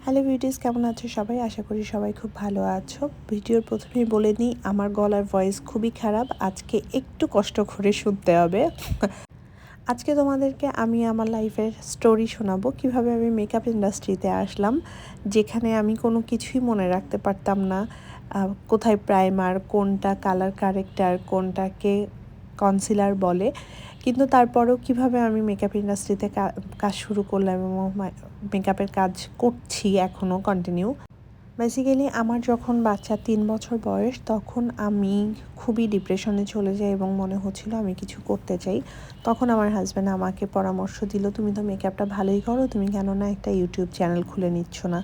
Hello viewers, কেমন আছো সবাই? আশা করি সবাই খুব ভালো আছো। ভিডিওর প্রথমেই বলে নিই, আমার গলার ভয়েস খুবই খারাপ, আজকে একটু কষ্ট করে শুনতে হবে। আজকে তোমাদেরকে আমি আমার লাইফের স্টোরি শোনাবো, কিভাবে আমি মেকআপ ইন্ডাস্ট্রিতে আসলাম, যেখানে আমি কোনো কিছুই মনে রাখতে পারতাম না। কোথায় প্রাইমার, কোনটা কালার কারেক্টার, কোনটাকে কনসিলার বলে, কিন্তু তারপরেও কিভাবে আমি মেকআপ ইন্ডাস্ট্রিতে কাজ শুরু করলাম এবং মেকআপের কাজ করছি এখনও কন্টিনিউ। বেসিক্যালি আমার যখন বাচ্চা 3 বছর বয়স, তখন আমি খুবই ডিপ্রেশনে চলে যাই এবং মনে হচ্ছিল আমি কিছু করতে চাই। তখন আমার হাজব্যান্ড আমাকে পরামর্শ দিল, তুমি তো মেকআপটা ভালোই করো, তুমি কেন না একটা ইউটিউব চ্যানেল খুলে নিচ্ছ না।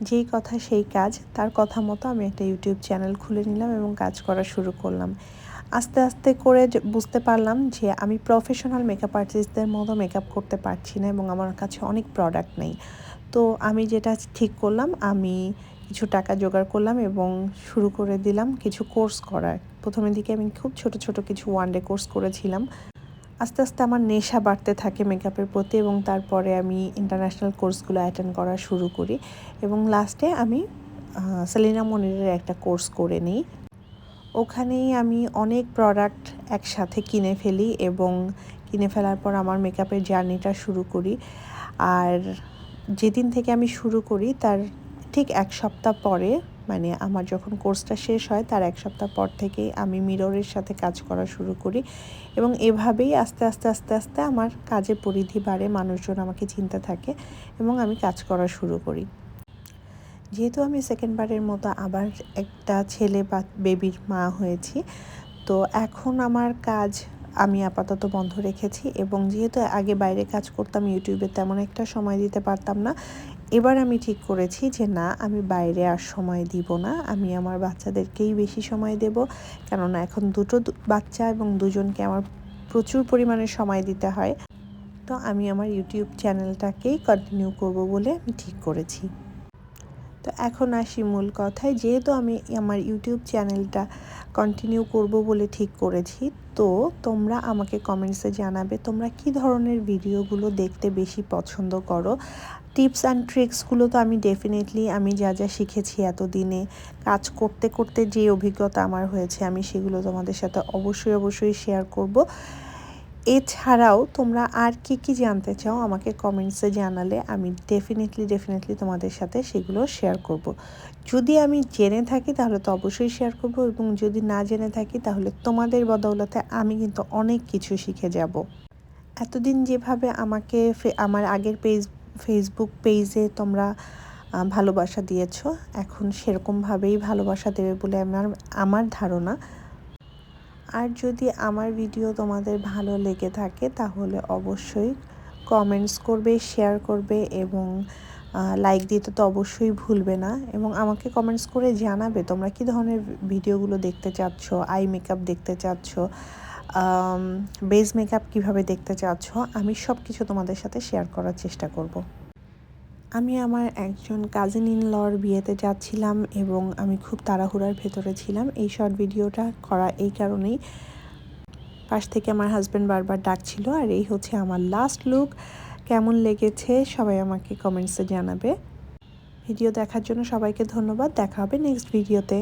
যেই কথা সেই কাজ, তার কথা মতো আমি একটা ইউটিউব চ্যানেল খুলে নিলাম এবং কাজ করা শুরু করলাম। আস্তে আস্তে করে বুঝতে পারলাম যে আমি প্রফেশনাল মেকআপ আর্টিস্টদের মতো মেকআপ করতে পারছি না এবং আমার কাছে অনেক প্রোডাক্ট নেই। তো আমি যেটা ঠিক করলাম, আমি কিছু টাকা জোগাড় করলাম এবং শুরু করে দিলাম কিছু কোর্স করার। প্রথমের দিকে আমি খুব ছোট ছোট কিছু ওয়ান ডে কোর্স করেছিলাম। আস্তে আস্তে আমার নেশা বাড়তে থাকে মেকআপের প্রতি এবং তারপরে আমি ইন্টারন্যাশনাল কোর্সগুলো অ্যাটেন্ড করা শুরু করি এবং লাস্টে আমি সেলিনা মনিরের একটা কোর্স করে নিই। ওখানেই আমি অনেক প্রোডাক্ট একসাথে কিনে ফেলি এবং কিনে ফেলার পর আমার মেকআপের জার্নিটা শুরু করি। আর যেদিন থেকে আমি শুরু করি তার ঠিক 1 সপ্তাহ পরে, মানে আমার যখন কোর্সটা শেষ হয় তার 1 সপ্তাহ পর থেকেই আমি মিররের সাথে কাজ করা শুরু করি এবং এভাবেই আস্তে আস্তে আস্তে আস্তে আমার কাজের পরিধি বাড়ে, মানুষজন আমাকে চিনতে থাকে এবং আমি কাজ করা শুরু করি। যেহেতু আমি সেকেন্ডবারের মতো আবার একটা ছেলে বা বেবির মা হয়েছি, তো এখন আমার কাজ আমি আপাতত বন্ধ রেখেছি এবং যেহেতু আগে বাইরে কাজ করতাম, ইউটিউবে তেমন একটা সময় দিতে পারতাম না। এবার আমি ঠিক করেছি যে না, আমি বাইরে আর সময় দিব না, আমি আমার বাচ্চাদেরকেই বেশি সময় দেব, কেননা এখন দুটো বাচ্চা এবং দুজনকে আমার প্রচুর পরিমাণে সময় দিতে হয়। তো আমি আমার ইউটিউব চ্যানেলটাকেই কন্টিনিউ করব বলে আমি ঠিক করেছি। তো এখন আসি মূল কথায়, যেহেতু আমি আমার ইউটিউব চ্যানেলটা কন্টিনিউ করব বলে ঠিক করেছি, তো তোমরা আমাকে কমেন্টসে জানাবে তোমরা কী ধরনের ভিডিওগুলো দেখতে বেশি পছন্দ করো। টিপস অ্যান্ড ট্রিক্সগুলো তো আমি ডেফিনেটলি আমি যা যা শিখেছি এতদিনে কাজ করতে করতে যে অভিজ্ঞতা আমার হয়েছে, আমি সেগুলো তোমাদের সাথে অবশ্যই শেয়ার করব। এছাড়াও তোমরা আর কি জানতে চাও আমাকে কমেন্টসে জানালে আমি ডেফিনেটলি তোমাদের সাথে সেগুলো শেয়ার করব। যদি আমি জেনে থাকি তাহলে তো অবশ্যই শেয়ার করব এবং যদি না জেনে থাকি তাহলে তোমাদের বদৌলতে আমি কিন্তু অনেক কিছু শিখে যাব। এতদিন যেভাবে আমাকে আমার আগের ফেসবুক পেজে তোমরা ভালোবাসা দিয়েছো, এখন সেরকমভাবেই ভালোবাসা দেবে বলে আমার ধারণা। আর যদি আমার ভিডিও তোমাদের ভালো লেগে থাকে তাহলে অবশ্যই কমেন্টস করবে, শেয়ার করবে এবং লাইক দিতে তো অবশ্যই ভুলবে না এবং আমাকে কমেন্টস করে জানাবে তোমরা কী ধরনের ভিডিওগুলো দেখতে চাচ্ছ, আই মেকআপ দেখতে চাচ্ছ, বেস মেকআপ কীভাবে দেখতে চাচ্ছ, আমি সব কিছু তোমাদের সাথে শেয়ার করার চেষ্টা করব। আমি আমার একজন কাজিন ইন লর বিয়েতে যাচ্ছিলাম এবং আমি খুব তাড়াহুড়ার ভেতরে ছিলাম। এই শর্ট ভিডিওটা করা এই কারণেই, পাশ থেকে আমার হাজব্যান্ড বারবার ডাকছিল। আর এই হচ্ছে আমার লাস্ট লুক। কেমন লেগেছে সবাই আমাকে কমেন্টসে জানাবে। ভিডিও দেখার জন্য সবাইকে ধন্যবাদ। দেখা হবে নেক্সট ভিডিওতে।